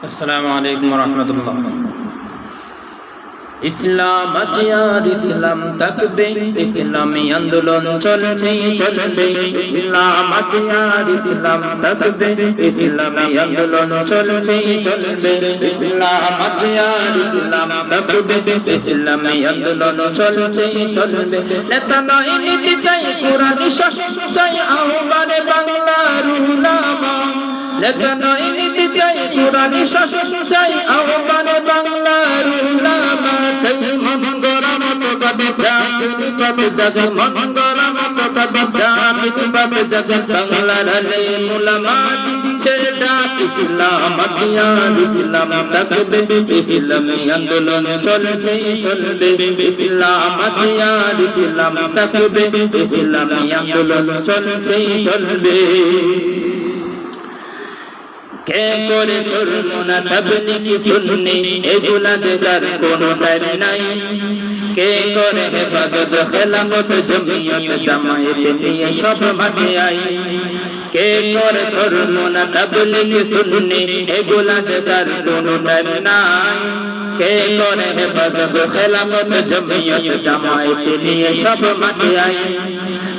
আসসালামু আলাইকুম ওয়া রাহমাতুল্লাহ। ইসলাম আছে আর ইসলাম থাকবে, ইসলামী আন্দোলন চলছে চলবে। ইসলাম আছে আর ইসলাম থাকবে, ইসলামী আন্দোলন চলছে চলবে। ইসলাম আছে আর ইসলাম থাকবে, ইসলামী আন্দোলন চলছে চলবে। নেতা নয় নীতি চাই, কোরআনী শাসন চাই, আহ্বানে বাংলার উলামা। নেতা নয় নীতি চাই, কোরআনী শাসন চাই, আহ্বানে বাংলার উলামা। তাই মন গড়া মতো ভাবে জাতির পথে জাগ, মন গড়া মতো ভাবে জাতির পথে জাগ। বাংলার আলেম উলামা দিচ্ছে ডাক, ইসলাম আছে আর ইসলাম থাকবে, ইসলামী আন্দোলন চলছে চলবে। ইসলাম আছে আর ইসলাম থাকবে, ইসলামী আন্দোলন চলছে চলবে। কে করে চলবো না তাবলীগি সুন্নি, এগুলা দেখার কোনো টাইম নাই। কে করে হেফাজত খেলাফত জমিয়ত জামায়াত নিয়ে সব মাঠে আই। কে করে চলবো না তাবলীগি সুন্নি, এগুলা দেখার কোনো টাইম নাই। কে করে হেফাজত খেলাফত জমিয়ত জামায়াত নিয়ে সব মাঠে আই।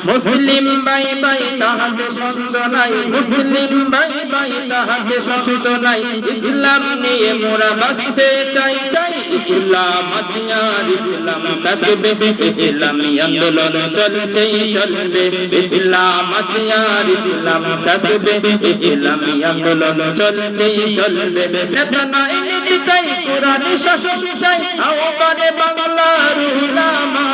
মুসলিম ভাই ভাই তাহাতে সন্দেহ নাই, মুসলিম ভাই ভাই তাহাতে সন্দেহ নাই। ইসলাম নিয়ে মোরা বাঁচতে চাই চাই। ইসলাম আছে আর ইসলাম থাকবে, ইসলামী আন্দোলন চলছে চলবে। ইসলাম আছে আর ইসলাম থাকবে, ইসলামী আন্দোলন চলছে চলবে। নেতা নাই নীতি চাই, কোরআনী শাসন চাই, আহ্বানে বাংলার উলামা।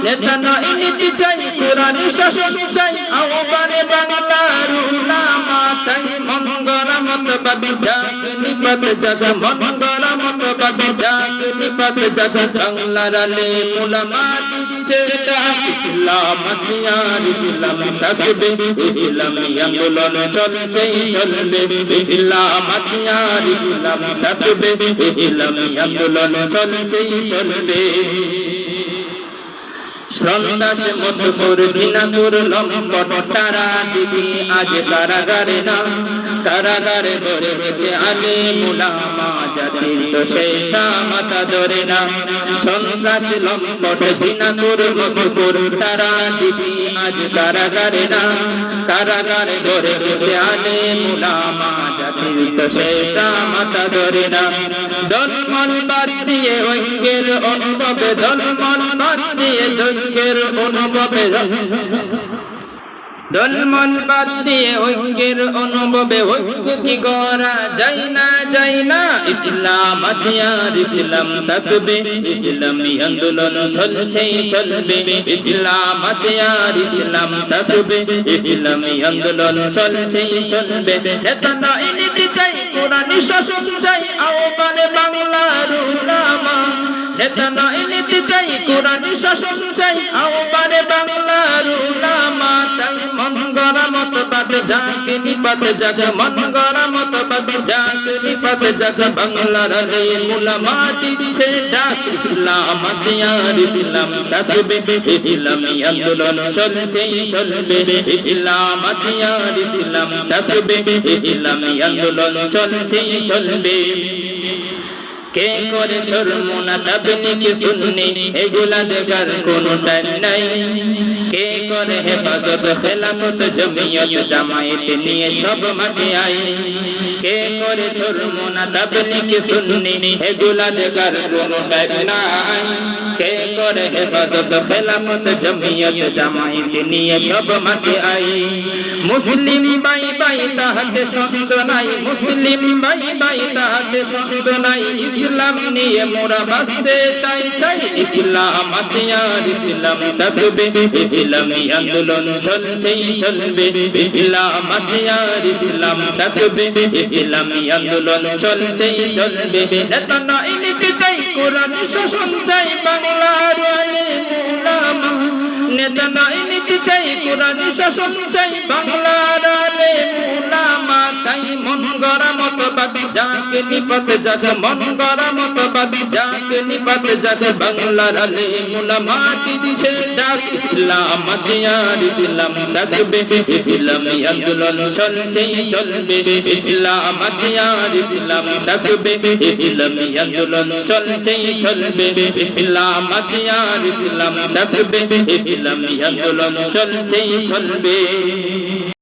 নেতা নাই নীতি চাই, কোরআনী শাসন চাই, আহ্বানে বাংলার উলামা। তাই মন গড়া মতো ভাবে জাগনি পথ জাগ, মন গড়া মতো ভাবে জাগনি পথ জাগ। বাংলার আলেম উলামা দিচ্ছে ডাক, ইসলাম আছে আর ইসলাম থাকবে, ইসলামী আন্দোলন চলছে চলবে। ইসলাম আছে আর ইসলাম থাকবে, ইসলামী আন্দোলন চলছে চলবে। সন্ত্রাস মধুপুর জিনাপুর লম্পট তারা দিদি আজ কারাগারে না। কারাগারে ধরে গেছে আলেম উলামা, জাতির তো সেটা মাথা ধরে না। সন্ত্রাস লম্পট জিনাপুর মধুপুর তারা দিদি আজ কারাগারে না। কারাগারে ধরে গেছে আলেম উলামা, জাতির তো সেটা মাথা ধরে না। দলমল বাদ দিয়ে ঐক্যের অনুভবে, দলমল বাদ দিয়ে ঐক্যের অনুভবে, দলমল বাদ দিয়ে ঐক্যের অনুভবে ঐক্য কি গড়া যায় না যায় না। ইসলাম আছে আর ইসলাম থাকবে, ইসলামী আন্দোলন চলছে চলবে। ইসলাম আছে আর ইসলাম থাকবে, ইসলামী আন্দোলন চলছে চলবে। নেতা নাই নীতি চাই, কোরআনী শাসন চাই, আহ্বানে বাংলার উলামা। নেতা নাই নীতি চাই, কোরআনী শাসন চাই, আহ্বানে বাংলার উলামা। তাই মন গড়া মতো ভাবে জাগনি পথ জাগ, মন গড়া মতো ভাবে জাগনি পথ জাগ। বাংলার আলেম উলামা দিচ্ছে ডাক, ইসলাম আছে আর ইসলাম থাকবে, ইসলামী আন্দোলন চলছে চলবে। ইসলাম আছে আর ইসলাম থাকবে, ইসলামী আন্দোলন চলছে চলবে। কে করে চলবো না তাবলীগি সুন্নি, এগুলা দেখার কোনো টাইম নাই। কে করে হেফাজত খেলাফত জমিয়ত জামায়াত নিয়ে সব মাঠে আই। কে করে চলবো না তাবলীগি সুন্নি, এগুলা দেখার কোনো টাইম নাই। কে করে হেফাজত খেলাফত জমিয়ত জামায়াত নিয়ে সব মাঠে আই। মুসলিম ভাই ভাই তাহাতে সন্দেহ নাই, মুসলিম ভাই ভাই তাহাতে সন্দেহ নাই। ইসলাম নিয়ে মোরা বাঁচতে চাই চাই। ইসলাম আছে আর ইসলাম থাকবে, ইসলামী আন্দোলন চলছে চলবে। ইসলাম আছে আর ইসলাম থাকবে, ইসলামী আন্দোলন চলছে চলবে। নেতা নাই নীতি চাই, কোরআনী শাসন চাই, বাংলার আলেম উলামা। নেতা নাই নীতি চাই, কোরআনী শাসন চাই, বাংলার আলেম উলামা। তাই মন গড়া মতো মতবাদ যাকে নিপাত যাকে মন গড়া মতবাদ যাকে নিপাত যাকে বাংলার আলেম উলামা দিচ্ছে ডাক ইসলাম আছে আর ইসলাম থাকবে ইসলামী আন্দোলন চলছেই চলবে ইসলাম আছে আর ইসলাম থাকবে ইসলামী আন্দোলন চলছেই চলবে ইসলাম আছে আর ইসলাম থাকবে ইসলামী আন্দোলন চলছেই চলবে